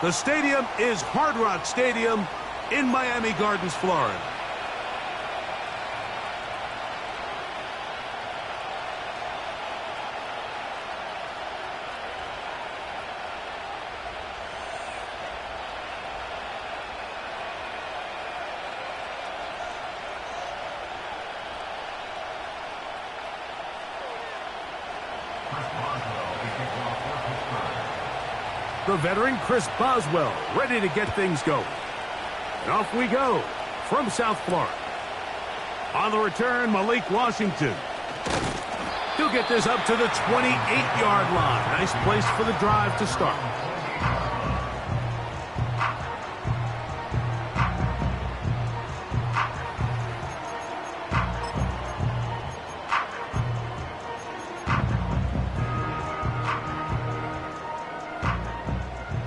The stadium is Hard Rock Stadium in Miami Gardens, Florida. The veteran Chris Boswell ready to get things going. And off we go from South Florida. On the return, Malik Washington. He'll get this up to the 28-yard line. Nice place for the drive to start.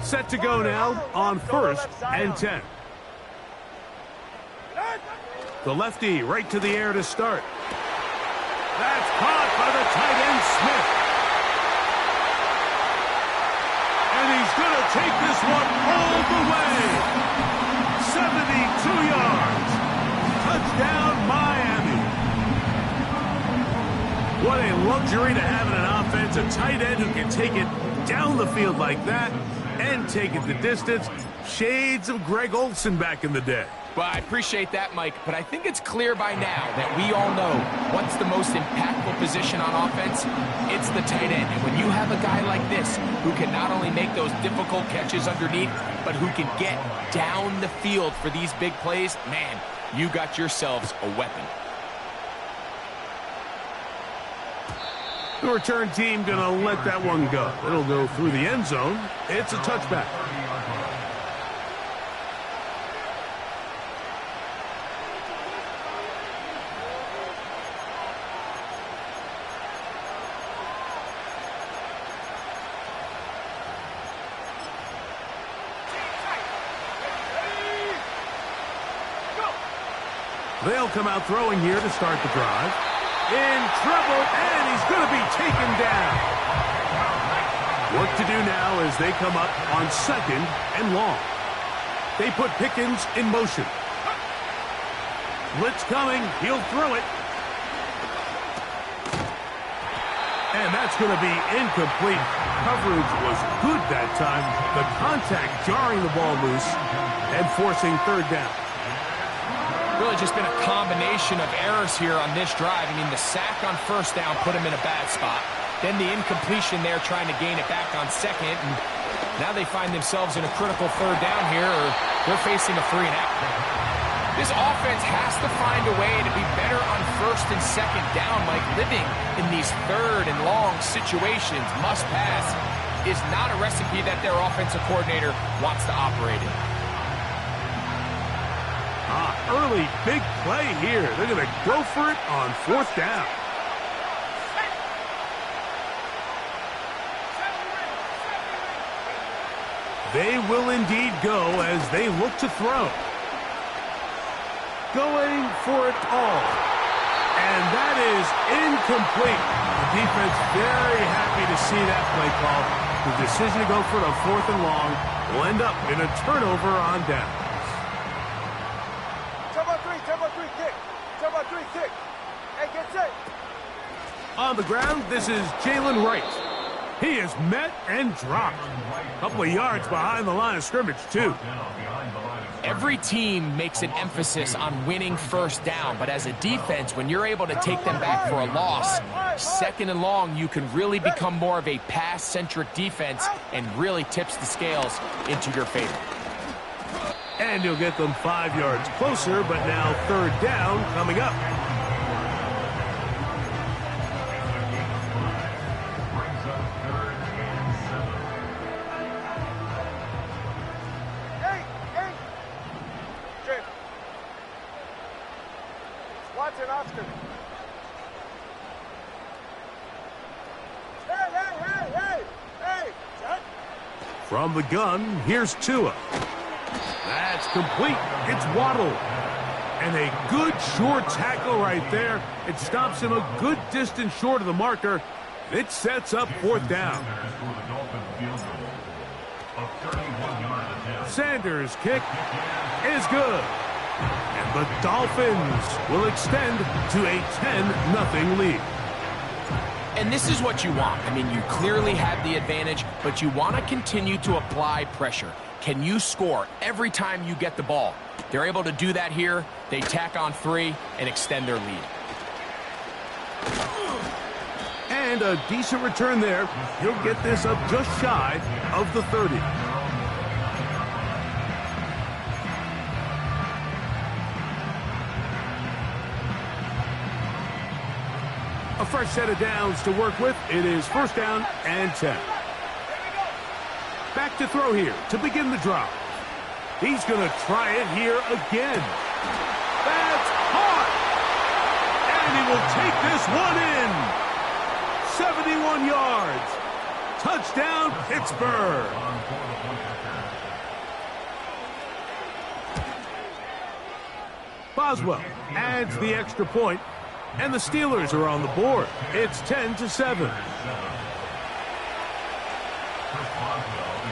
Set to go now on 1st and 10. The lefty right to the air to start. That's caught by the tight end Smith. And he's going to take this one all the way. 72 yards. Touchdown, Miami. What a luxury to have in an offense. A tight end who can take it down the field like that and take it the distance. Shades of Greg Olsen back in the day. Well, I appreciate that, Mike, but I think it's clear by now that we all know what's the most impactful position on offense. It's the tight end. And when you have a guy like this who can not only make those difficult catches underneath, but who can get down the field for these big plays, man, you got yourselves a weapon. The return team going to let that one go. It'll go through the end zone. It's a touchback. They'll come out throwing here to start the drive. In trouble, and he's going to be taken down. Work to do now as they come up on 2nd and long. They put Pickens in motion. Blitz coming. He'll throw it. And that's going to be incomplete. Coverage was good that time. The contact jarring the ball loose and forcing 3rd down. Really just been a combination of errors here on this drive. I mean, the sack on 1st down put him in a bad spot. Then the incompletion there trying to gain it back on 2nd. And now they find themselves in a critical 3rd down here, or they're facing a 3-and-out. This offense has to find a way to be better on 1st and 2nd down. Like living in these 3rd and long situations, must pass, is not a recipe that their offensive coordinator wants to operate in. Early big play here. They're going to go for it on 4th down. They will indeed go as they look to throw. Going for it all. And that is incomplete. The defense very happy to see that play call. The decision to go for the 4th and long will end up in a turnover on down. On the ground, this is Jalen Wright. He is met and dropped. A couple of yards behind the line of scrimmage, too. Every team makes an emphasis on winning 1st down, but as a defense, when you're able to take them back for a loss, 2nd and long, you can really become more of a pass-centric defense and really tips the scales into your favor. And you'll get them 5 yards closer, but now 3rd down coming up. From the gun, here's Tua. That's complete. It's Waddle. And a good short tackle right there. It stops him a good distance short of the marker. It sets up 4th down. Sanders' kick is good. And the Dolphins will extend to a 10-0 lead. And this is what you want. I mean, you clearly have the advantage, but you want to continue to apply pressure. Can you score every time you get the ball? They're able to do that here. They tack on 3 and extend their lead. And a decent return there. He'll get this up just shy of the 30. A fresh set of downs to work with. It is first down and 10. Back to throw here to begin the drive. He's going to try it here again. That's hot! And he will take this one in. 71 yards. Touchdown, Pittsburgh. Boswell adds the extra point, and the Steelers are on the board. It's 10-7.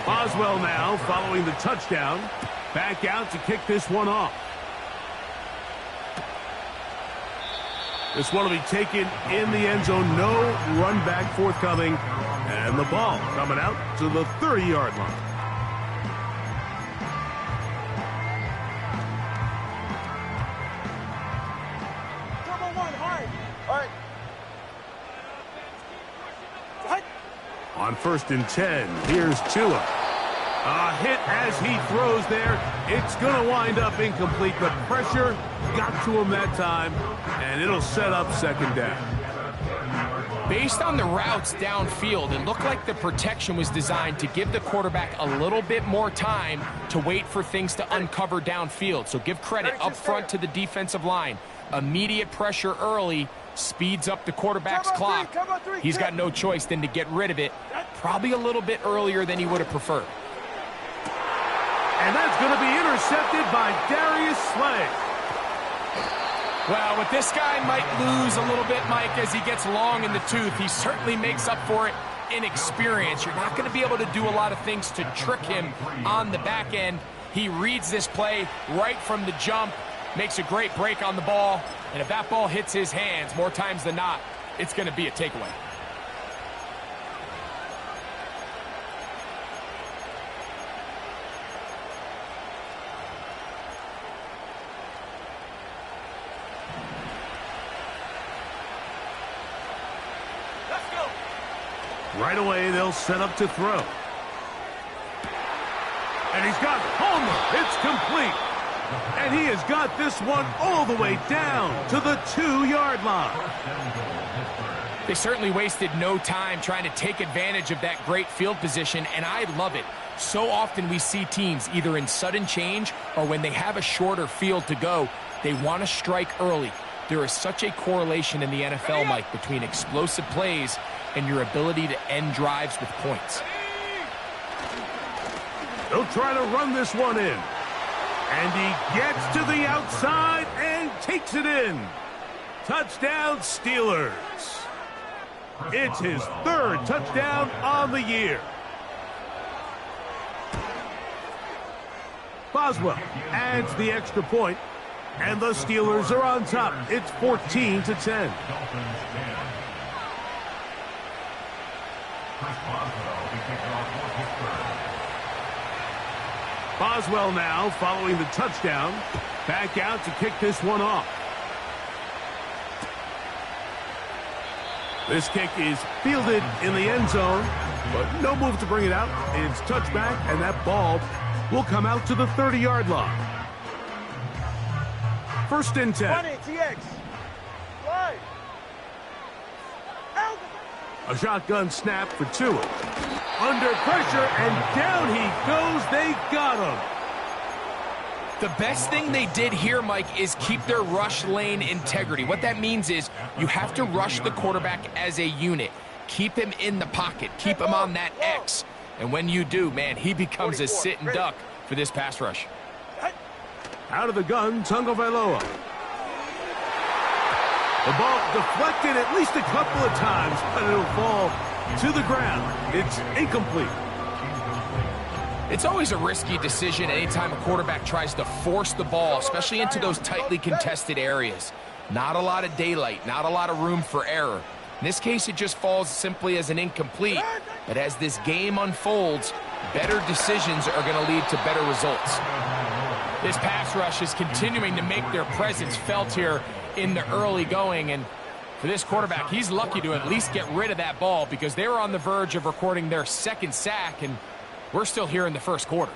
Boswell now following the touchdown. Back out to kick this one off. This one will be taken in the end zone. No run back forthcoming. And the ball coming out to the 30-yard line. On first and 10, here's Tua. A hit as he throws there. It's going to wind up incomplete, but pressure got to him that time, and it'll set up second down. Based on the routes downfield, it looked like the protection was designed to give the quarterback a little bit more time to wait for things to uncover downfield. So give credit up front to the defensive line. Immediate pressure early speeds up the quarterback's clock. He's got no choice than to get rid of it, probably a little bit earlier than he would have preferred. And that's going to be intercepted by Darius Slay. Well, with this guy might lose a little bit, Mike, as he gets long in the tooth. He certainly makes up for it in experience. You're not going to be able to do a lot of things to trick him on the back end. He reads this play right from the jump, makes a great break on the ball, and if that ball hits his hands more times than not, it's going to be a takeaway. Right away, they'll set up to throw. And he's got Homer. It's complete. And he has got this one all the way down to the 2-yard line. They certainly wasted no time trying to take advantage of that great field position, and I love it. So often we see teams either in sudden change or when they have a shorter field to go, they want to strike early. There is such a correlation in the NFL, Mike, between explosive plays and your ability to end drives with points. They'll try to run this one in. And he gets to the outside and takes it in. Touchdown, Steelers. It's his 3rd touchdown on the year. Boswell adds the extra point, and the Steelers are on top. It's 14-10. Boswell now following the touchdown. Back out to kick this one off. This kick is fielded in the end zone, but no move to bring it out. It's touchback, and that ball will come out to the 30-yard line. First and 10. 20, TX. Slide. Out. A shotgun snap for Tua. Under pressure, and down he goes. They got him. The best thing they did here, Mike, is keep their rush lane integrity. What that means is you have to rush the quarterback as a unit. Keep him in the pocket. Keep him on that X. And when you do, man, he becomes a sit and duck for this pass rush. Out of the gun, Tagovailoa. The ball deflected at least a couple of times, but it'll fall to the ground. It's incomplete. It's always a risky decision anytime a quarterback tries to force the ball, especially into those tightly contested areas. Not a lot of daylight, not a lot of room for error. In this case, it just falls simply as an incomplete. But as this game unfolds, better decisions are going to lead to better results. This pass rush is continuing to make their presence felt here in the early going. And for this quarterback, he's lucky to at least get rid of that ball because they were on the verge of recording their second sack, and we're still here in the first quarter.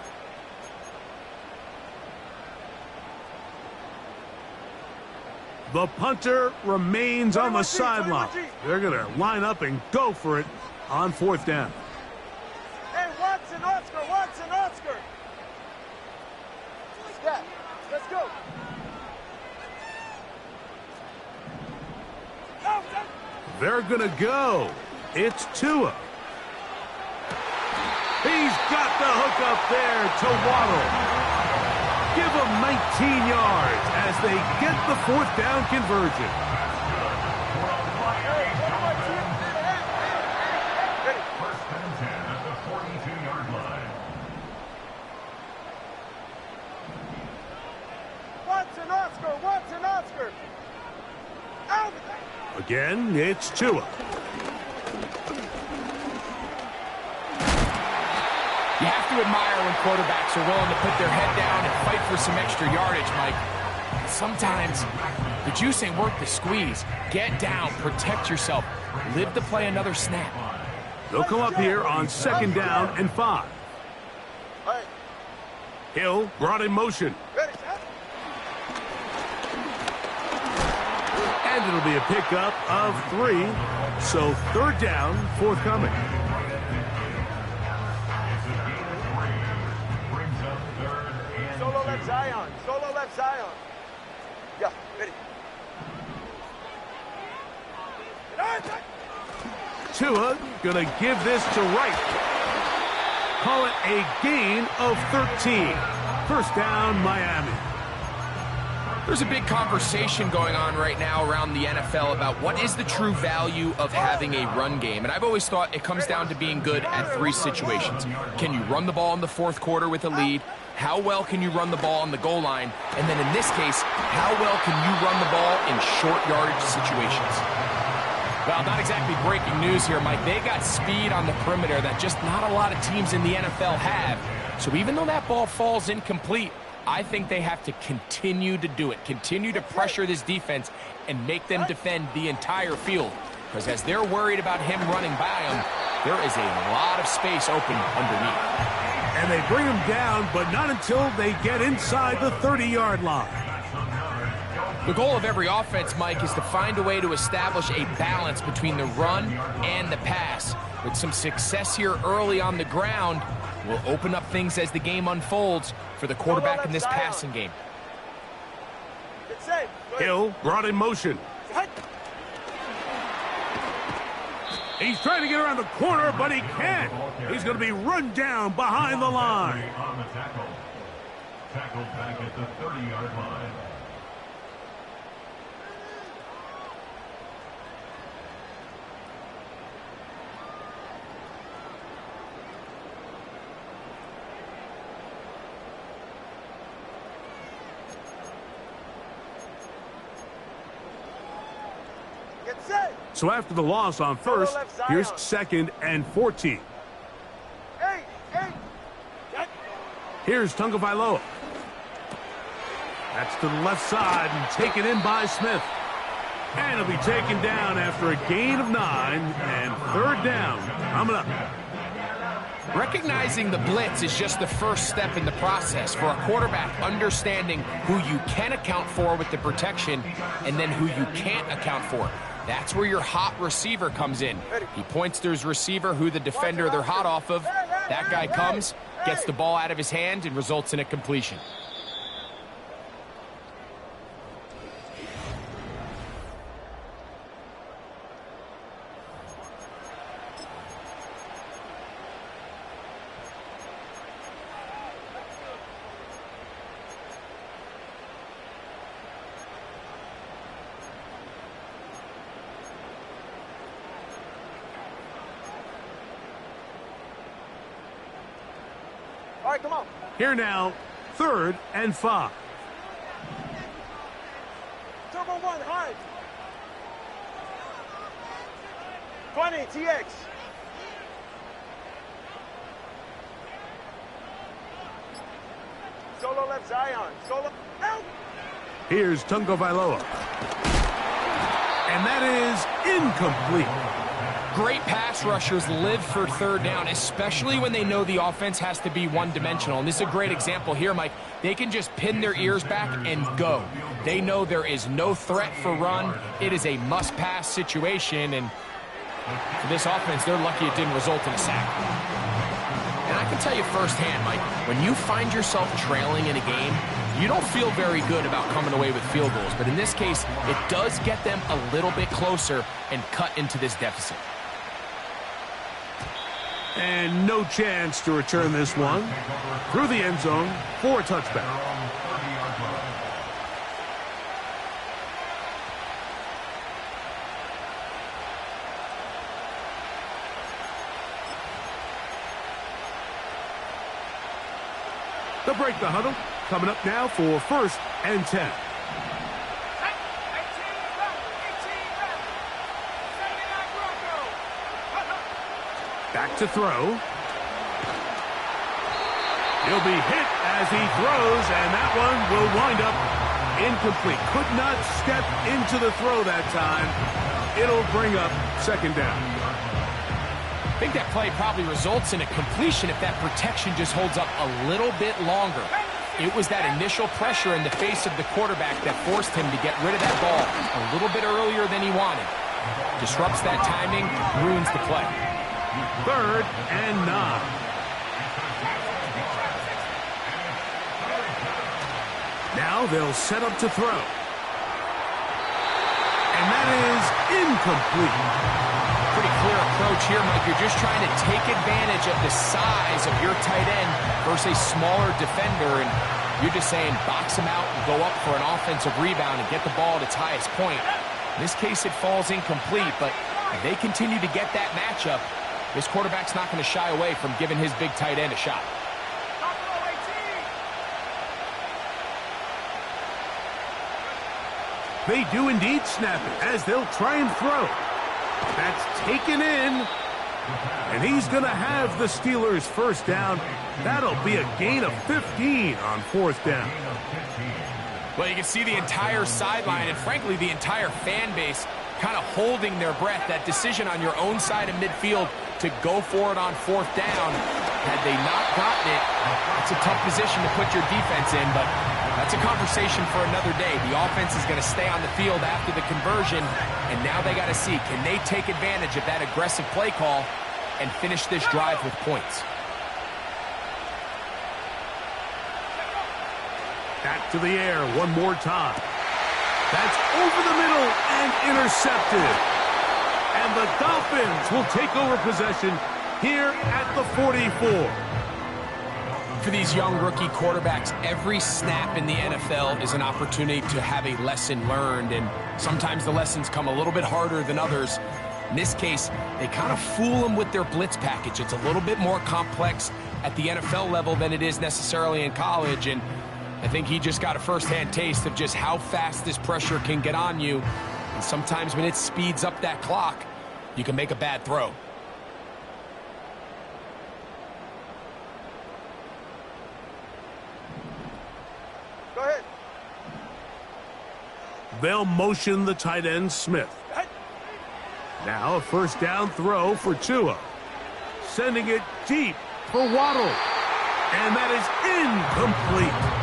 The punter remains on the sideline. They're going to line up and go for it on fourth down. Hey, Watson, Oscar, Watson, Oscar. Step. Let's go. They're going to go. It's Tua. He's got the hook up there to Waddle. Give him 19 yards as they get the fourth down conversion. First and 10 at the 42-yard line. Watson, Oscar, Watson, Oscar. Out. Again, it's Tua. You have to admire when quarterbacks are willing to put their head down and fight for some extra yardage, Mike. Sometimes the juice ain't worth the squeeze. Get down, protect yourself, live to play another snap. They'll come up here on second down and 5. Hey, Hill brought in motion. ready, set. And it'll be a pickup of 3. So third down, forthcoming. Solo left Zion. Solo left Zion. Yeah, ready. Tua gonna give this to Wright. Call it a gain of 13. First down, Miami. There's a big conversation going on right now around the NFL about what is the true value of having a run game. And I've always thought it comes down to being good at 3 situations. Can you run the ball in the fourth quarter with a lead? How well can you run the ball on the goal line? And then in this case, how well can you run the ball in short yardage situations? Well, not exactly breaking news here, Mike. They got speed on the perimeter that just not a lot of teams in the NFL have. So even though that ball falls incomplete, I think they have to continue to do it, continue to pressure this defense and make them defend the entire field. Because as they're worried about him running by them, there is a lot of space open underneath. And they bring him down, but not until they get inside the 30-yard line. The goal of every offense, Mike, is to find a way to establish a balance between the run and the pass. With some success here early on the ground, will open up things as the game unfolds for the quarterback in this passing game. Get safe. Hill brought in motion. He's trying to get around the corner, but he can't. He's going to be run down behind the line. On the tackle. Tackled back at the 30-yard line. Get safe. So after the loss on first, here's second and 14. Hey, hey. Here's Tagovailoa. That's to the left side and taken in by Smith. And he'll be taken down after a gain of 9 and third down coming up. Recognizing the blitz is just the first step in the process for a quarterback understanding who you can account for with the protection and then who you can't account for. That's where your hot receiver comes in. He points to his receiver, who the defender they're hot off of. That guy comes, gets the ball out of his hand, and results in a completion. All right, come on. Here now, 3rd and 5. Turbo 1, hard. 20, TX. Solo left Zion. Solo. Help! Here's Tungo Vailoa. And that is incomplete. Great pass rushers live for 3rd down, especially when they know the offense has to be one-dimensional. And this is a great example here, Mike. They can just pin their ears back and go. They know there is no threat for run. It is a must-pass situation, and for this offense, they're lucky it didn't result in a sack. And I can tell you firsthand, Mike, when you find yourself trailing in a game, you don't feel very good about coming away with field goals. But in this case, it does get them a little bit closer and cut into this deficit. And no chance to return this one. Through the end zone for a touchback. They'll break the huddle. Coming up now for 1st and 10. Back to throw. He'll be hit as he throws, and that one will wind up incomplete. Could not step into the throw that time. It'll bring up 2nd down. I think that play probably results in a completion if that protection just holds up a little bit longer. It was that initial pressure in the face of the quarterback that forced him to get rid of that ball a little bit earlier than he wanted. Disrupts that timing, ruins the play. 3rd and 9. Now they'll set up to throw. And that is incomplete. Pretty clear approach here, Mike. You're just trying to take advantage of the size of your tight end versus a smaller defender, and you're just saying box him out and go up for an offensive rebound and get the ball at its highest point. In this case, it falls incomplete, but if they continue to get that matchup, this quarterback's not going to shy away from giving his big tight end a shot. They do indeed snap it as they'll try and throw. That's taken in. And he's going to have the Steelers' 1st down. That'll be a gain of 15 on 4th down. Well, you can see the entire sideline and, frankly, the entire fan base kind of holding their breath. That decision on your own side of midfield to go for it on 4th down. Had they not gotten it, it's a tough position to put your defense in, but that's a conversation for another day. The offense is going to stay on the field after the conversion, and now they got to see, can they take advantage of that aggressive play call and finish this drive with points? Back to the air one more time. That's over the middle and intercepted. And the Dolphins will take over possession here at the 44. For these young rookie quarterbacks, every snap in the NFL is an opportunity to have a lesson learned, and sometimes the lessons come a little bit harder than others. In this case, they kind of fool them with their blitz package. It's a little bit more complex at the NFL level than it is necessarily in college, and I think he just got a first-hand taste of just how fast this pressure can get on you. And sometimes when it speeds up that clock, you can make a bad throw. Go ahead. They'll motion the tight end Smith. Now a 1st down throw for Tua. Sending it deep for Waddle. And that is incomplete.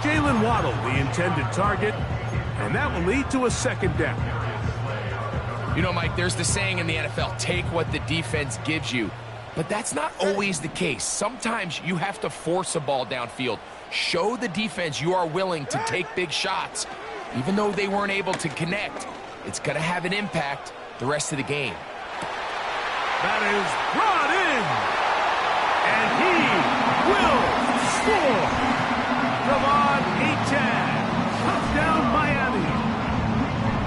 Jalen Waddle, the intended target, and that will lead to a 2nd down. You know, Mike, there's the saying in the NFL, take what the defense gives you. But that's not always the case. Sometimes you have to force a ball downfield. Show the defense you are willing to take big shots. Even though they weren't able to connect, it's going to have an impact the rest of the game. That is brought in. And he will score. Come on, Touchdown, Miami.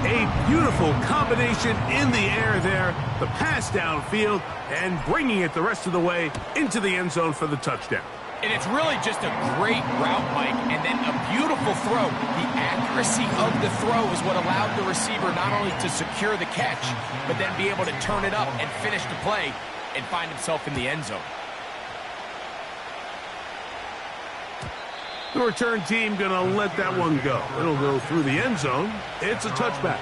A Beautiful combination in the air there. The pass downfield and bringing it the rest of the way into the end zone for the touchdown. And it's really just a great route, Mike, and then a beautiful throw. The accuracy of the throw is what allowed the receiver not only to secure the catch, but then be able to turn it up and finish the play and find himself in the end zone. The return team going to let that one go. It'll go through the end zone. It's a touchback.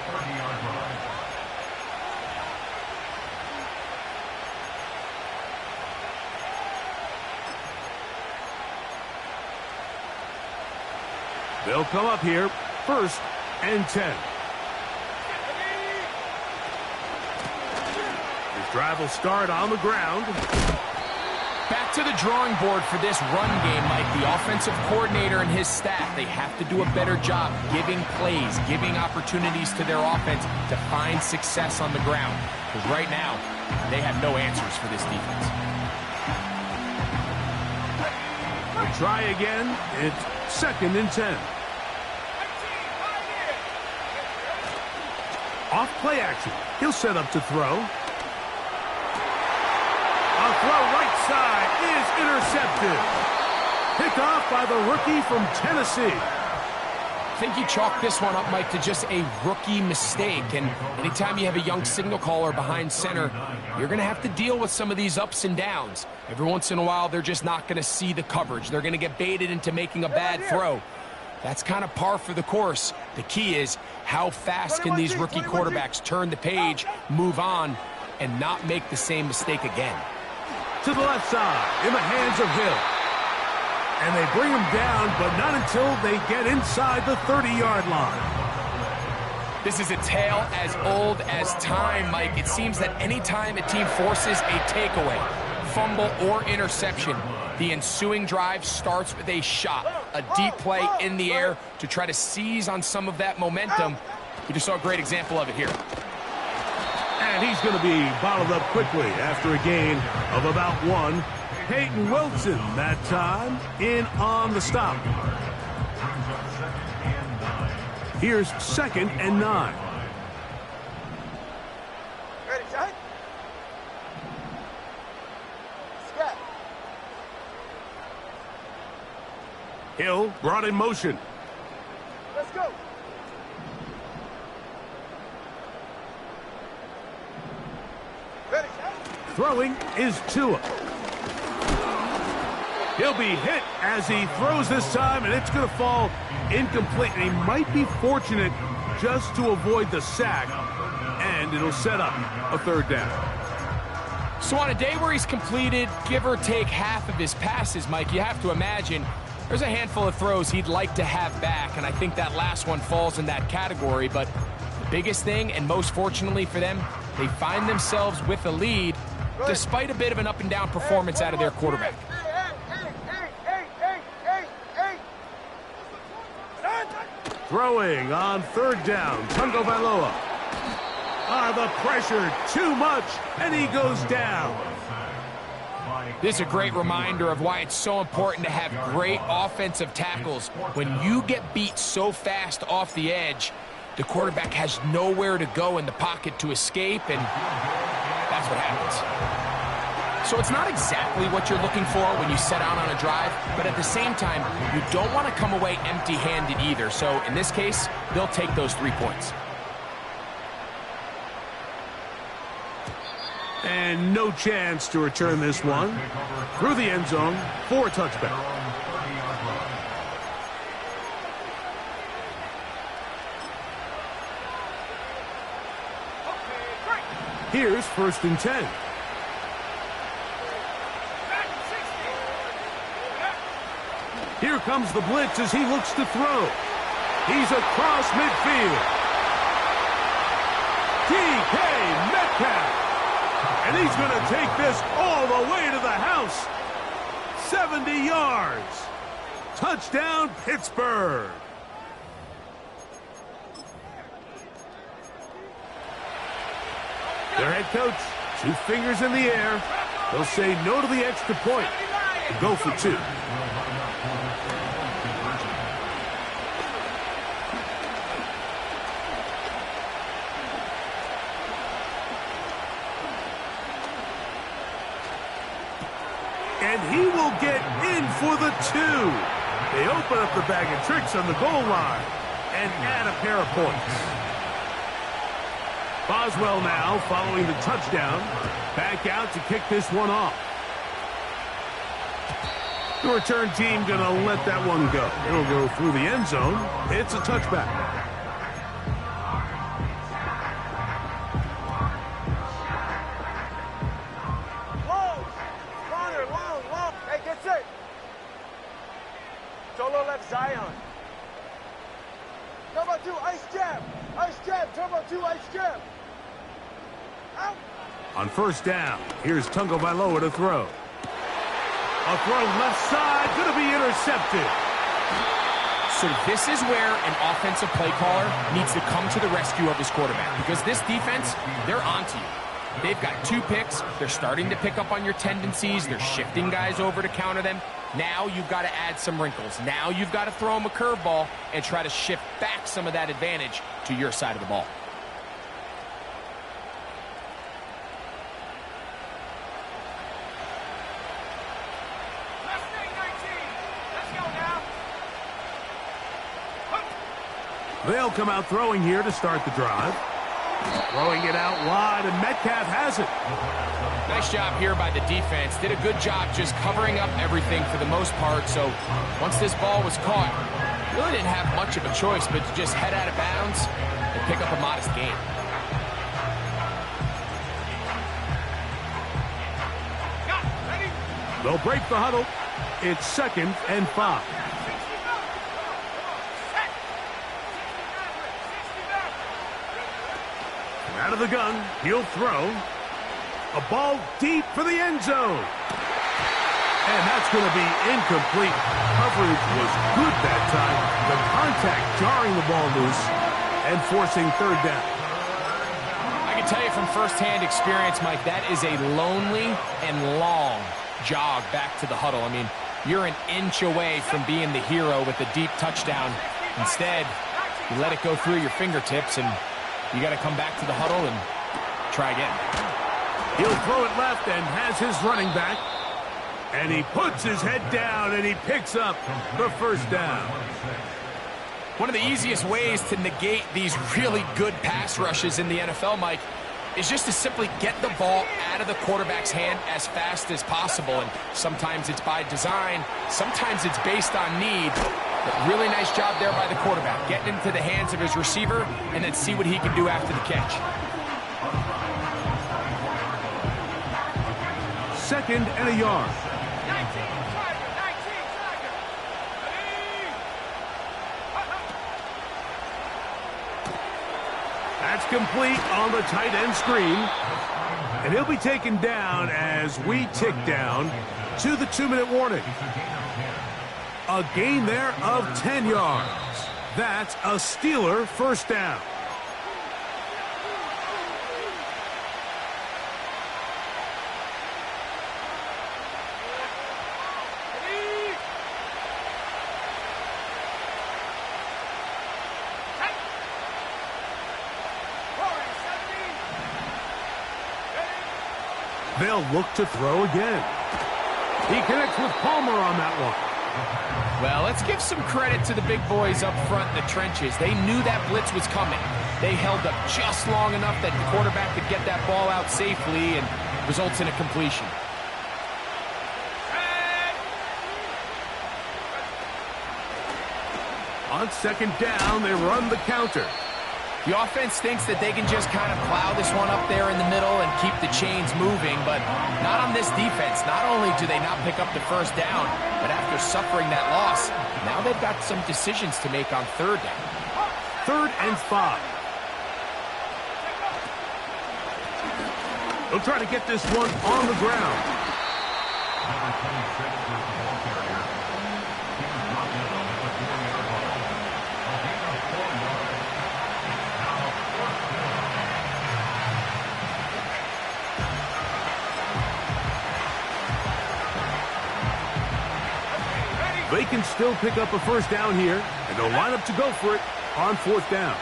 They'll come up here, 1st and 10. This drive will start on the ground. Back to the drawing board for this run game, Mike. The offensive coordinator and his staff, they have to do a better job giving plays, giving opportunities to their offense to find success on the ground. Because right now, they have no answers for this defense. We'll try again. It's 2nd and 10. Off play action. He'll set up to throw. A throw right side is intercepted. Picked off by the rookie from Tennessee. I think you chalk this one up, Mike, to just a rookie mistake. And anytime you have a young signal caller behind center, you're going to have to deal with some of these ups and downs. Every once in a while, they're just not going to see the coverage. They're going to get baited into making a bad throw. That's kind of par for the course. The key is how fast can these rookie quarterbacks turn the page, move on, and not make the same mistake again. To the left side, in the hands of Hill. And they bring him down, but not until they get inside the 30-yard line. This is a tale as old as time, Mike. It seems that anytime a team forces a takeaway, fumble, or interception, the ensuing drive starts with a shot, a deep play in the air to try to seize on some of that momentum. We just saw a great example of it here. And he's going to be bottled up quickly after a gain of about 1. Peyton Wilson that time in on the stop. Here's 2nd and 9. Ready, John? Scat. Hill brought in motion. Let's go. Ready, John? Throwing is Tua. He'll be hit as he throws this time, and it's going to fall incomplete. And he might be fortunate just to avoid the sack, and it'll set up a 3rd down. So on a day where he's completed, give or take half of his passes, Mike, you have to imagine there's a handful of throws he'd like to have back, and I think that last one falls in that category. But the biggest thing, and most fortunately for them, they find themselves with a lead despite a bit of an up-and-down performance out of their quarterback. Throwing on 3rd down, Tungo Bailoa. The pressure, too much, and he goes down. This is a great reminder of why it's so important to have great offensive tackles. When you get beat so fast off the edge, the quarterback has nowhere to go in the pocket to escape, and that's what happens. So it's not exactly what you're looking for when you set out on a drive, but at the same time, you don't want to come away empty-handed either. So in this case, they'll take those 3 points. And no chance to return this one through the end zone for a touchback. Here's 1st and 10. Here comes the blitz as he looks to throw. He's across midfield. DK Metcalf. And he's going to take this all the way to the house. 70 yards. Touchdown, Pittsburgh. Their head coach, 2 fingers in the air. They'll say no to the extra point and go for 2. And he will get in for the 2. They open up the bag of tricks on the goal line and add a pair of points. Boswell now following the touchdown. Back out to kick this one off. The return team going to let that one go. It'll go through the end zone. It's a touchback. Long. Corner, long. Hey, get set. Solo left Zion. Turbo 2, ice jab. Turbo 2, ice jab. Out. On first down, here's Tungo Vailoa to throw. A throw left side, going to be intercepted. So this is where an offensive play caller needs to come to the rescue of his quarterback, because this defense, they're onto you. They've got 2 picks. They're starting to pick up on your tendencies. They're shifting guys over to counter them. Now you've got to add some wrinkles. Now you've got to throw them a curveball and try to shift back some of that advantage to your side of the ball. They'll come out throwing here to start the drive. Throwing it out wide, and Metcalf has it. Nice job here by the defense. Did a good job just covering up everything for the most part. So once this ball was caught, really didn't have much of a choice but to just head out of bounds and pick up a modest gain. They'll break the huddle. It's 2nd and 5. Out of the gun, he'll throw. A ball deep for the end zone. And that's going to be incomplete. Coverage was good that time. The contact jarring the ball loose and forcing 3rd down. I can tell you from firsthand experience, Mike, that is a lonely and long jog back to the huddle. I mean, you're an inch away from being the hero with a deep touchdown. Instead, you let it go through your fingertips, and you got to come back to the huddle and try again. He'll throw it left and has his running back. And he puts his head down and he picks up the 1st down. One of the easiest ways to negate these really good pass rushes in the NFL, Mike, is just to simply get the ball out of the quarterback's hand as fast as possible. And sometimes it's by design, sometimes it's based on need. But really nice job there by the quarterback, getting into the hands of his receiver and then see what he can do after the catch. 2nd and a yard. That's complete on the tight end screen. And he'll be taken down as we tick down to the 2-minute warning. A gain there of 10 yards. That's a Steeler 1st down. They'll look to throw again. He connects with Palmer on that one. Well, let's give some credit to the big boys up front in the trenches. They knew that blitz was coming. They held up just long enough that the quarterback could get that ball out safely and results in a completion. On 2nd down, they run the counter. The offense thinks that they can just kind of plow this one up there in the middle and keep the chains moving, but not on this defense. Not only do they not pick up the 1st down, but after suffering that loss, now they've got some decisions to make on 3rd down. 3rd and 5. They'll try to get this one on the ground. Number 26 is the ball carrier. He was dropped in on the 4-yard line. A gain of 4 yards. Now 4th down. They can still pick up a 1st down here, and they'll line up to go for it on 4th down.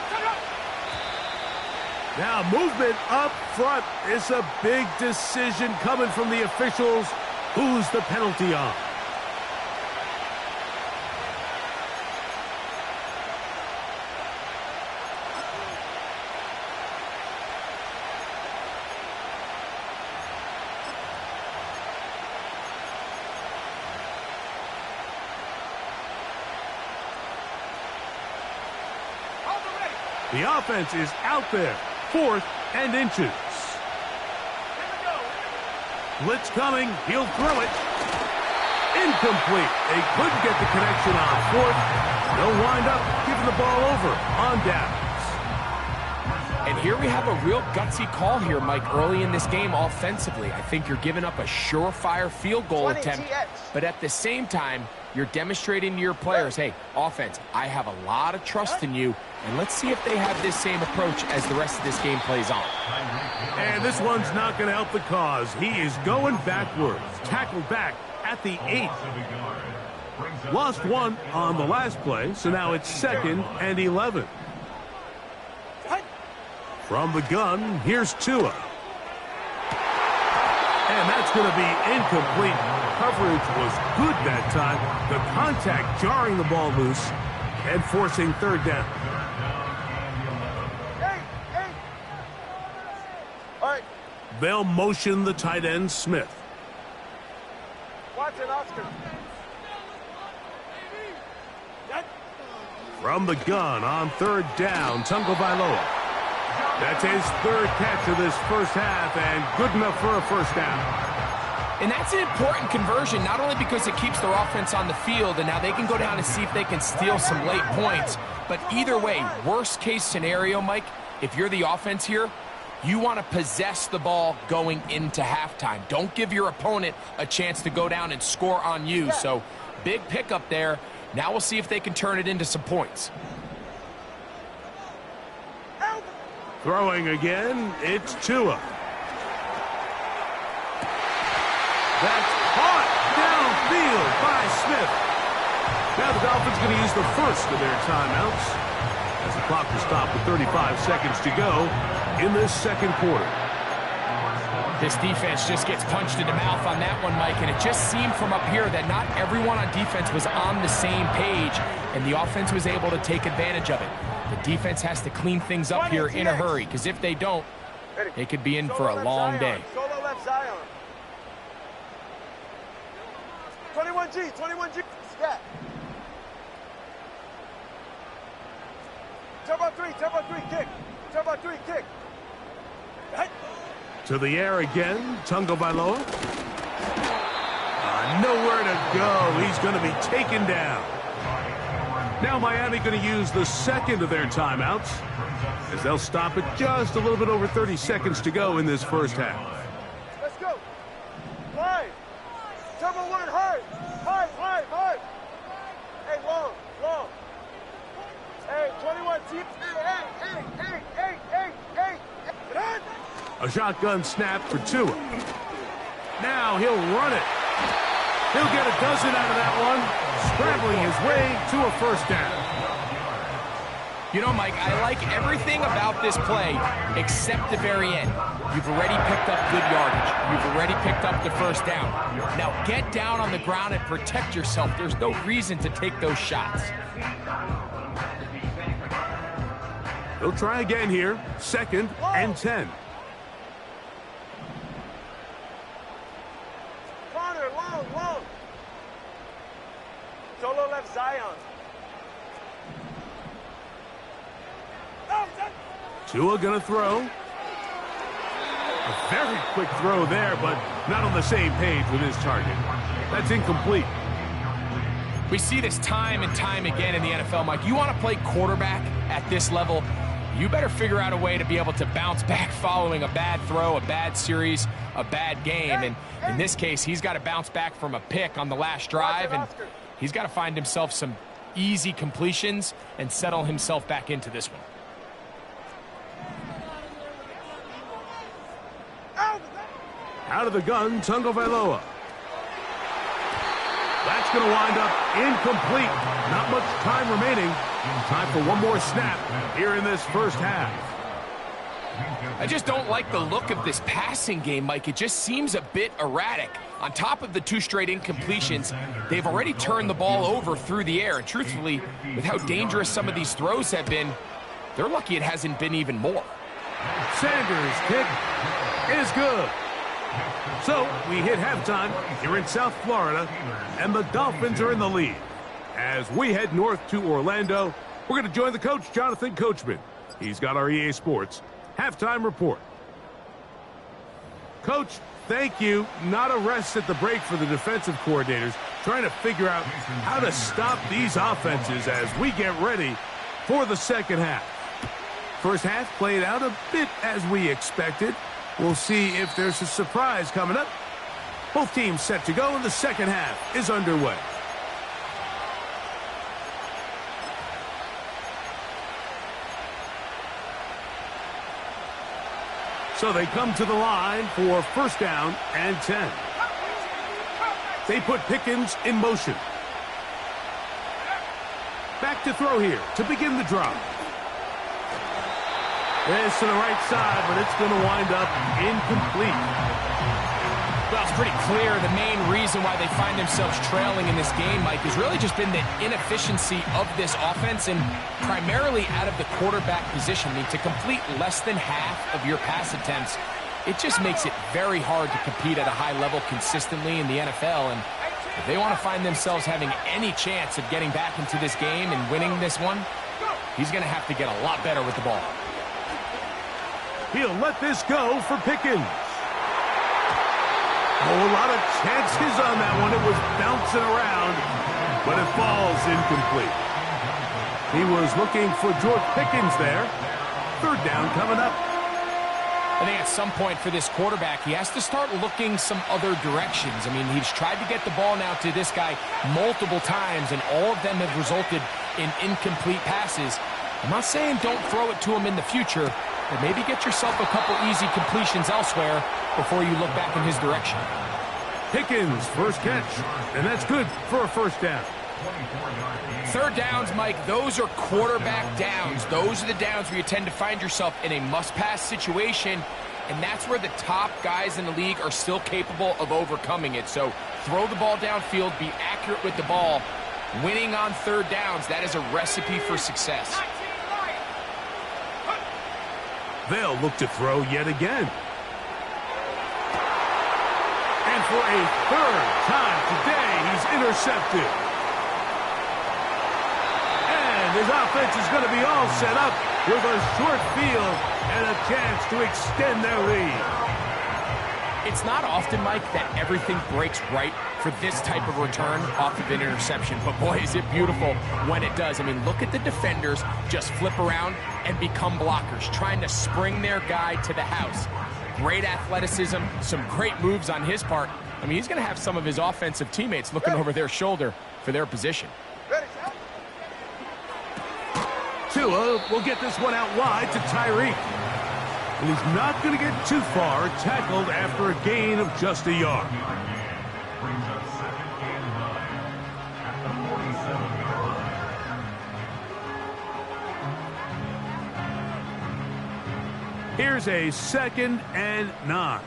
Now movement up front. It's a big decision coming from the officials Who's the penalty on? The offense is out there. 4th and inches. Blitz coming. He'll throw it. Incomplete. They couldn't get the connection on 4th. They'll wind up giving the ball over on downs. And here we have a real gutsy call here, Mike, early in this game offensively. I think you're giving up a surefire field goal attempt, but at the same time, you're demonstrating to your players, hey, offense, I have a lot of trust in you, and let's see if they have this same approach as the rest of this game plays on. And this one's not going to help the cause. He is going backwards. Tackled back at the 8. Lost 1 on the last play, so now it's 2nd and 11. From the gun, here's Tua. And that's going to be incomplete. Coverage was good that time. The contact jarring the ball loose and forcing 3rd down. All right. They'll motion the tight end, Smith. Watch it, Oscar. From the gun on 3rd down, Tagovailoa. That's his 3rd catch of this first half, and good enough for a first down. And that's an important conversion, not only because it keeps their offense on the field, and now they can go down and see if they can steal some late points, but either way, worst case scenario, Mike, if you're the offense here, you want to possess the ball going into halftime. Don't give your opponent a chance to go down and score on you. So, big pickup there. Now we'll see if they can turn it into some points. Throwing again, it's Tua. That's caught downfield by Smith. Now the Dolphins going to use the first of their timeouts as the clock will stop with 35 seconds to go in this 2nd quarter. This defense just gets punched in the mouth on that one, Mike, and it just seemed from up here that not everyone on defense was on the same page, and the offense was able to take advantage of it. The defense has to clean things up here in a hurry, because if they don't, they could be in for a long day. Solo left Zion. 21G, 21G. Scat. Turbo 3, kick. Turbo 3, kick. To the air again, Tagovailoa. Nowhere to go. He's going to be taken down. Now Miami going to use the 2nd of their timeouts as they'll stop it just a little bit over 30 seconds to go in this first half. Let's go. 5. Turbo 1, hard. Hard. Hey, long. Hey, 21 team. Hey. A shotgun snap for Tua. Now he'll run it. He'll get a dozen out of that one, scrambling his way to a first down. You know, Mike, I like everything about this play except the very end. You've already picked up good yardage. You've already picked up the first down. Now get down on the ground and protect yourself. There's no reason to take those shots. He'll try again here. 2nd and 10. Corner, long. Solo left Zion. Tua gonna throw. A very quick throw there, but not on the same page with his target. That's incomplete. We see this time and time again in the NFL, Mike. You want to play quarterback at this level, you better figure out a way to be able to bounce back following a bad throw, a bad series, a bad game. And in this case, he's got to bounce back from a pick on the last drive, and he's got to find himself some easy completions and settle himself back into this one. Out of the gun, Tagovailoa. That's going to wind up incomplete. Not much time remaining. Time for one more snap here in this first half. I just don't like the look of this passing game, Mike. It just seems a bit erratic. On top of the 2 straight incompletions, they've already turned the ball over through the air. And truthfully, with how dangerous some of these throws have been, they're lucky it hasn't been even more. Sanders' kick is good. So we hit halftime here in South Florida, and the Dolphins are in the lead. As we head north to Orlando, we're going to join the coach, Jonathan Coachman. He's got our EA Sports halftime report. Coach, thank you. Not a rest at the break for the defensive coordinators, trying to figure out how to stop these offenses as we get ready for the second half. First half played out a bit as we expected. We'll see if there's a surprise coming up. Both teams set to go, and the second half is underway. So they come to the line for first down and 10. They put Pickens in motion. Back to throw here to begin the drive. This to the right side, but it's going to wind up incomplete. Well, it's pretty clear the main reason why they find themselves trailing in this game, Mike, has really just been the inefficiency of this offense and primarily out of the quarterback position. I mean, to complete less than half of your pass attempts, it just makes it very hard to compete at a high level consistently in the NFL. And if they want to find themselves having any chance of getting back into this game and winning this one, he's going to have to get a lot better with the ball. He'll let this go for Pickens. Oh, a lot of chances on that one. It was bouncing around, but it falls incomplete. He was looking for George Pickens there. Third down coming up. I think at some point for this quarterback, he has to start looking some other directions. I mean, he's tried to get the ball now to this guy multiple times, and all of them have resulted in incomplete passes. I'm not saying don't throw it to him in the future, but maybe get yourself a couple easy completions elsewhere before you look back in his direction. Pickens, first catch, and that's good for a first down. Third downs, Mike, those are quarterback downs. Those are the downs where you tend to find yourself in a must-pass situation, and that's where the top guys in the league are still capable of overcoming it. So throw the ball downfield, be accurate with the ball. Winning on third downs, that is a recipe for success. They'll look to throw yet again. And for a third time today, he's intercepted. And his offense is going to be all set up with a short field and a chance to extend their lead. It's not often, Mike, that everything breaks right for this type of return off of an interception. But boy, is it beautiful when it does. I mean, look at the defenders just flip around and become blockers, trying to spring their guy to the house. Great athleticism, some great moves on his part. I mean, he's going to have some of his offensive teammates looking over their shoulder for their position. Tua will get this one out wide to Tyreek. And he's not going to get too far, tackled after a gain of just a yard. Brings up second and 9 at the 47-yard line. Here's a 2nd and 9.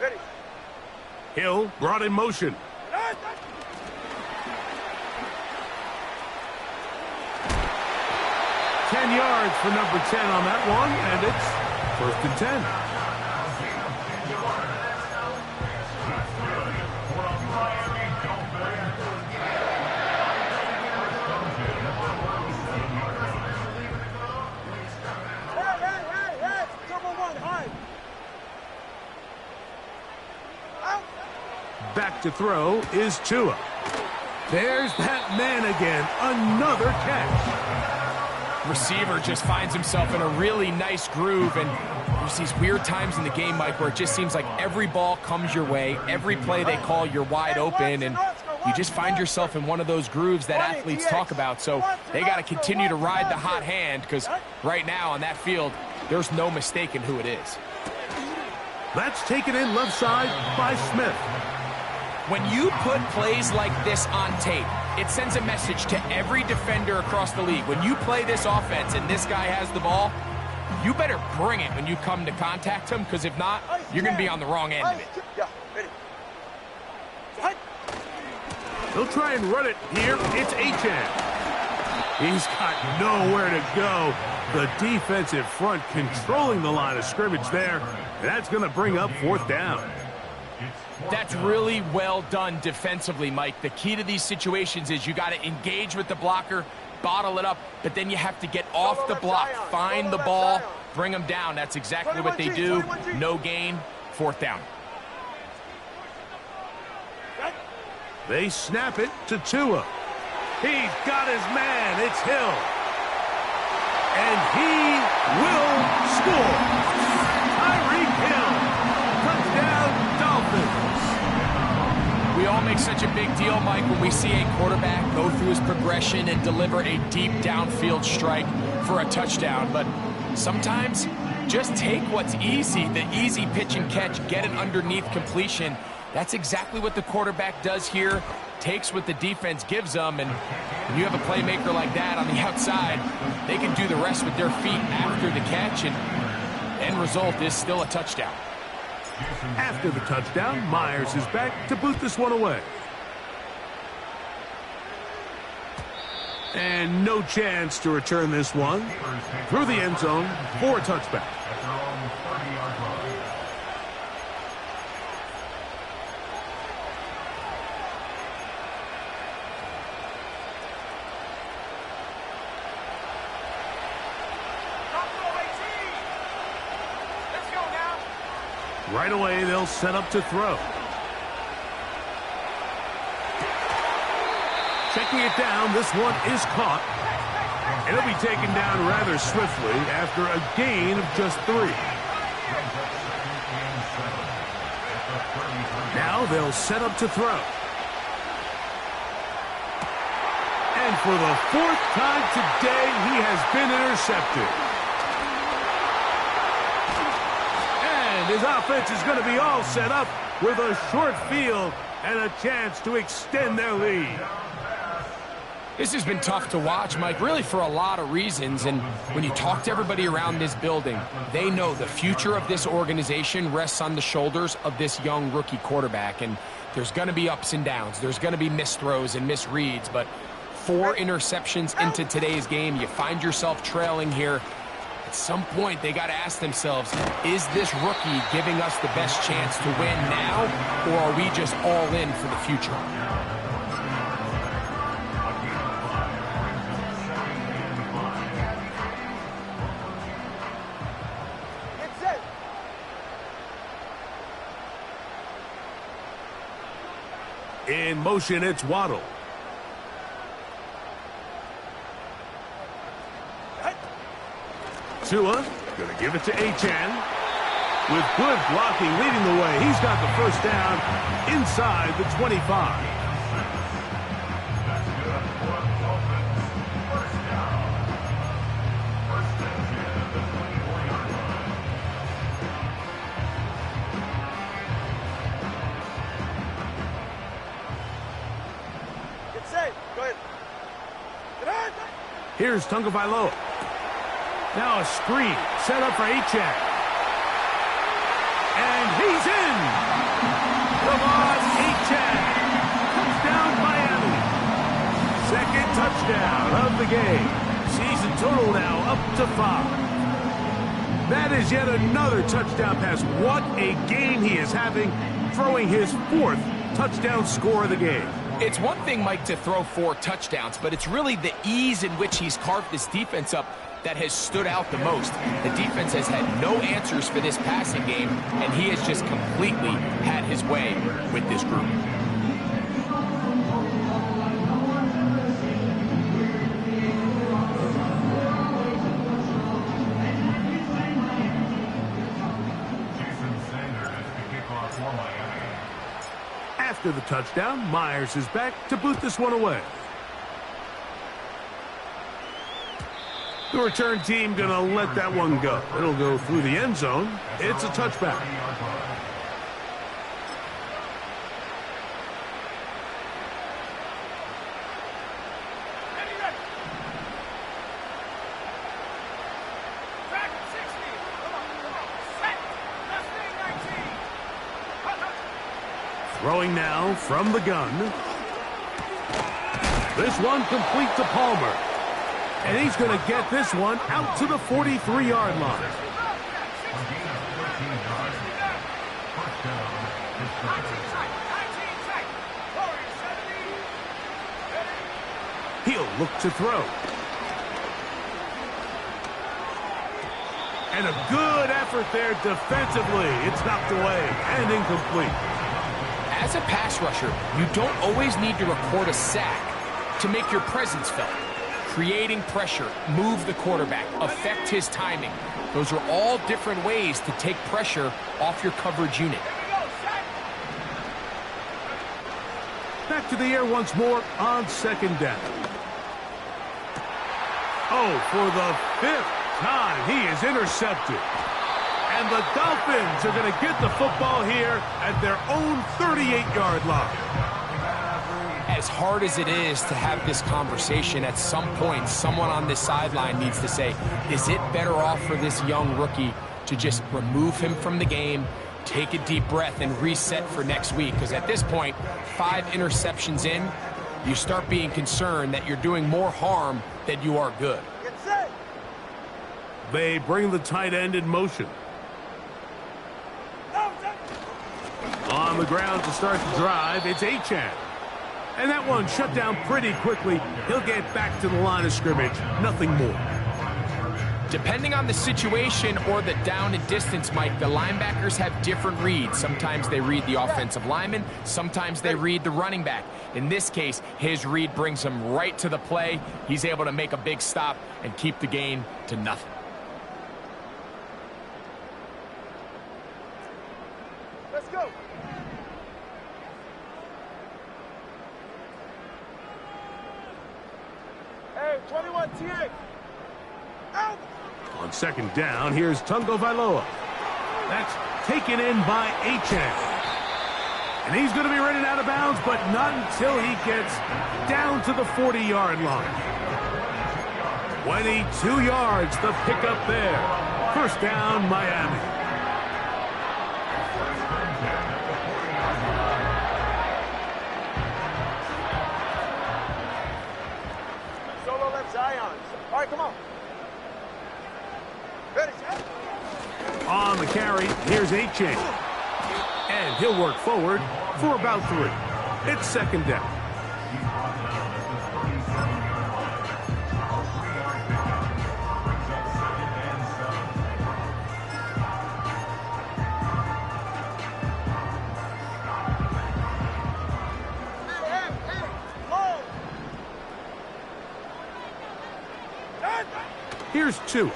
Ready. Hill brought in motion. 10 yards for number 10 on that one, and it's 1st and 10. Hey, double one, high. Back to throw is Tua. There's that man again, another catch. Receiver just finds himself in a really nice groove, and there's these weird times in the game, Mike, where it just seems like every ball comes your way, every play they call, you're wide open, and you just find yourself in one of those grooves that athletes talk about. So they got to continue to ride the hot hand, because right now on that field, there's no mistaking who it is. That's taken in left side by Smith. When you put plays like this on tape, it sends a message to every defender across the league. When you play this offense and this guy has the ball, you better bring it when you come to contact him, because if not, you're going to be on the wrong end of it. Yeah, ready. He'll try and run it here. It's Achan. He's got nowhere to go. The defensive front controlling the line of scrimmage there. That's going to bring up 4th down. That's really well done defensively, Mike. The key to these situations is you got to engage with the blocker, bottle it up, but then you have to get off the block, find the ball, bring them down. That's exactly what they do. No gain, 4th down. They snap it to Tua. He's got his man. It's Hill. And he will score. Tyreek Hill. Touchdown, Dolphins. We all make such a big deal, Mike, when we see a quarterback go through his progression and deliver a deep downfield strike for a touchdown. But sometimes just take what's easy, the easy pitch and catch, get it underneath completion. That's exactly what the quarterback does here. Takes what the defense gives them, and when you have a playmaker like that on the outside, they can do the rest with their feet after the catch, and end result is still a touchdown. After the touchdown, Myers is back to boot this one away. And no chance to return this one through the end zone for a touchback. Right away, they'll set up to throw. Checking it down, this one is caught. And it'll be taken down rather swiftly after a gain of just 3. Now they'll set up to throw. And for the 4th time today, he has been intercepted. His offense is going to be all set up with a short field and a chance to extend their lead. This has been tough to watch, Mike, really for a lot of reasons. And when you talk to everybody around this building, they know the future of this organization rests on the shoulders of this young rookie quarterback. And there's going to be ups and downs. There's going to be missed throws and misreads. But 4 interceptions into today's game, you find yourself trailing here. At some point, they got to ask themselves, is this rookie giving us the best chance to win now, or are we just all in for the future? In motion, it's Waddle. Tua going to give it to Achan. With good blocking leading the way, he's got the 1st down inside the 25. Get safe. Go ahead. Get on. Here's Tagovailoa. Now a screen set up for Achan. And he's in. Lamar Achan. Touchdown Miami. 2nd touchdown of the game. Season total now up to 5. That is yet another touchdown pass. What a game he is having, throwing his 4th touchdown score of the game. It's one thing, Mike, to throw 4 touchdowns, but it's really the ease in which he's carved this defense up that has stood out the most. The defense has had no answers for this passing game, and he has just completely had his way with this group. After the touchdown, Myers is back to boot this one away. The return team going to let that one go. It'll go through the end zone. It's a touchback. Throwing now from the gun. This one complete to Palmer. And he's going to get this one out to the 43-yard line. He'll look to throw. And a good effort there defensively. It's knocked away and incomplete. As a pass rusher, you don't always need to record a sack to make your presence felt. Creating pressure, move the quarterback, affect his timing. Those are all different ways to take pressure off your coverage unit. Back to the air once more on second down. Oh, for the 5th time, he is intercepted. And the Dolphins are going to get the football here at their own 38-yard line. As hard as it is to have this conversation, at some point, someone on this sideline needs to say, is it better off for this young rookie to just remove him from the game, take a deep breath, and reset for next week? Because at this point, 5 interceptions in, you start being concerned that you're doing more harm than you are good. They bring the tight end in motion. On the ground to start the drive, it's Achane. And that one shut down pretty quickly. He'll get back to the line of scrimmage. Nothing more. Depending on the situation or the down and distance, Mike, the linebackers have different reads. Sometimes they read the offensive lineman. Sometimes they read the running back. In this case, his read brings him right to the play. He's able to make a big stop and keep the gain to nothing. Let's go. Hey, 21 TA. Out. On second down, here's Tungo Vailoa. That's taken in by Achane. And he's going to be running out of bounds, but not until he gets down to the 40-yard line. 22 yards, the pickup there. First down, Miami. Solo left Zion. All right, come on. Ready, set. On the carry, here's Achane. And he'll work forward for about 3. It's second down. Here's 2.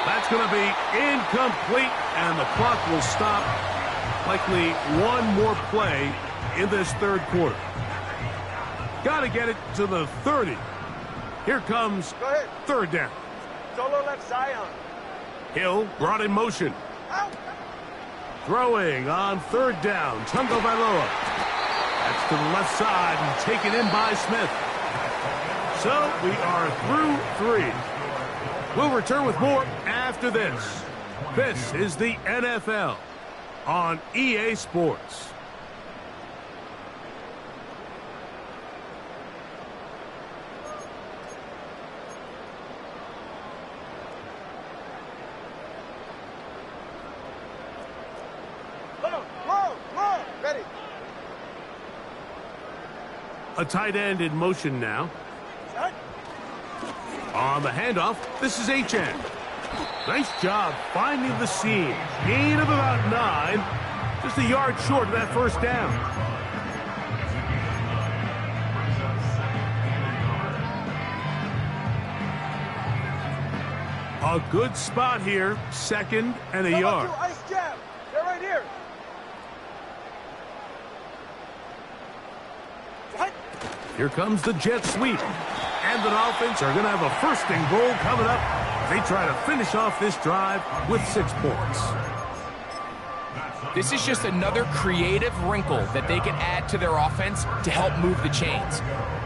That's going to be incomplete, and the clock will stop. Likely one more play in this third quarter. Got to get it to the 30. Here comes third down. Solo left Zion. Hill brought in motion. Out. Throwing on third down, Tungo Vailoa. That's to the left side and taken in by Smith. So we are through 3. We'll return with more after this. This is the NFL on EA Sports. Long, ready. A tight end in motion now. On the handoff, this is Achane. Nice job finding the seam. Gain of about 9. Just a yard short of that first down. A good spot here. Second and a yard. Ice jab. They're right here. Here comes the jet sweep. And the Dolphins are going to have a first and goal coming up. They try to finish off this drive with 6 points. This is just another creative wrinkle that they can add to their offense to help move the chains.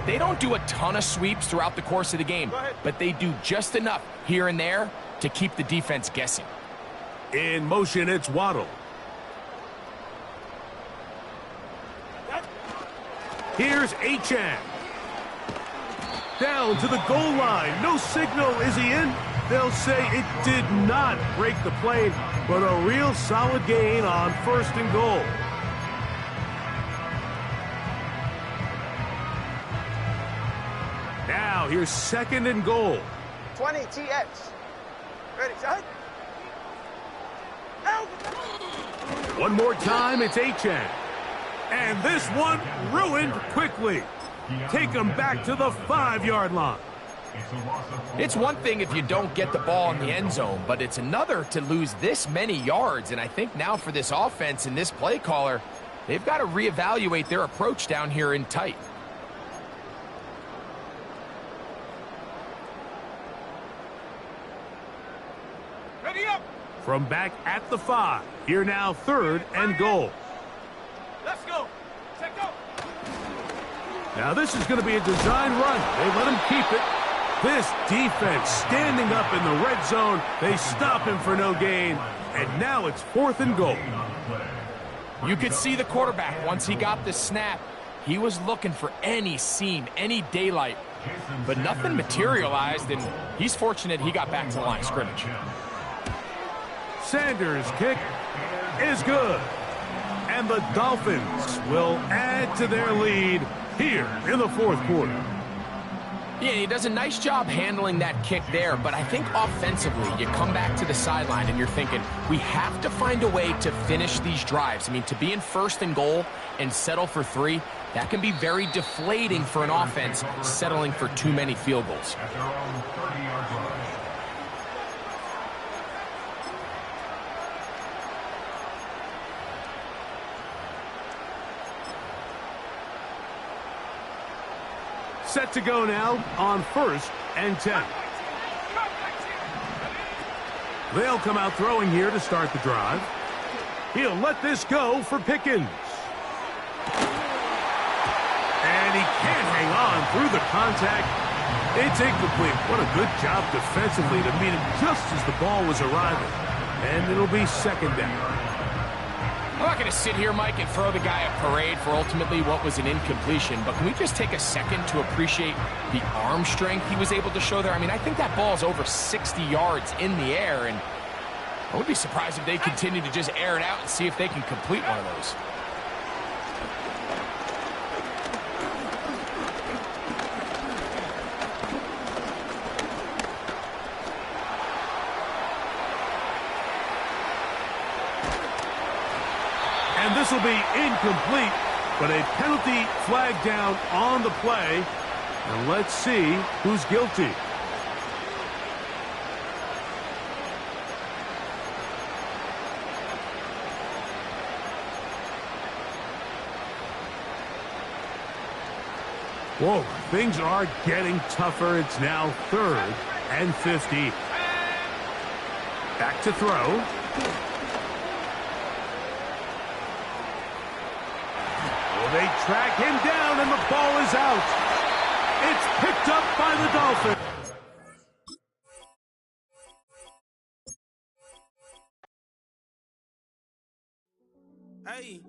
They don't do a ton of sweeps throughout the course of the game, but they do just enough here and there to keep the defense guessing. In motion, it's Waddle. Here's Achane. Down to the goal line. No signal. Is he in? They'll say it did not break the plane, but a real solid gain on 1st and goal. Now here's 2nd and goal. 20 TX. Ready, set. Help! One more time, it's Achane. And this one ruined quickly. Take them back to the 5-yard line. It's one thing if you don't get the ball in the end zone, but it's another to lose this many yards. And I think now for this offense and this play caller, they've got to reevaluate their approach down here in tight. Ready up! From back at the 5, here now 3rd and goal. Let's go! Check go! Now this is going to be a design run. They let him keep it. This defense standing up in the red zone. They stop him for no gain. And now it's 4th and goal. You could see the quarterback once he got the snap. He was looking for any seam, any daylight. But nothing materialized, and he's fortunate he got back to the line of scrimmage. Sanders' kick is good. And the Dolphins will add to their lead here in the 4th quarter. Yeah, he does a nice job handling that kick there, but I think offensively, you come back to the sideline and you're thinking, we have to find a way to finish these drives. I mean, to be in 1st and goal and settle for 3, that can be very deflating for an offense settling for too many field goals. At their own 30-yard line. Set to go now on 1st and 10. They'll come out throwing here to start the drive. He'll let this go for Pickens. And he can't hang on through the contact. It's incomplete. What a good job defensively to meet him just as the ball was arriving. And it'll be 2nd down. I'm not going to sit here, Mike, and throw the guy a parade for ultimately what was an incompletion, but can we just take a second to appreciate the arm strength he was able to show there? I mean, I think that ball's over 60 yards in the air, and I would be surprised if they continue to just air it out and see if they can complete one of those. And this will be incomplete, but a penalty flag down on the play. And let's see who's guilty. Whoa, things are getting tougher. It's now 3rd and 50. Back to throw. They track him down, and the ball is out. It's picked up by the Dolphins. Hey.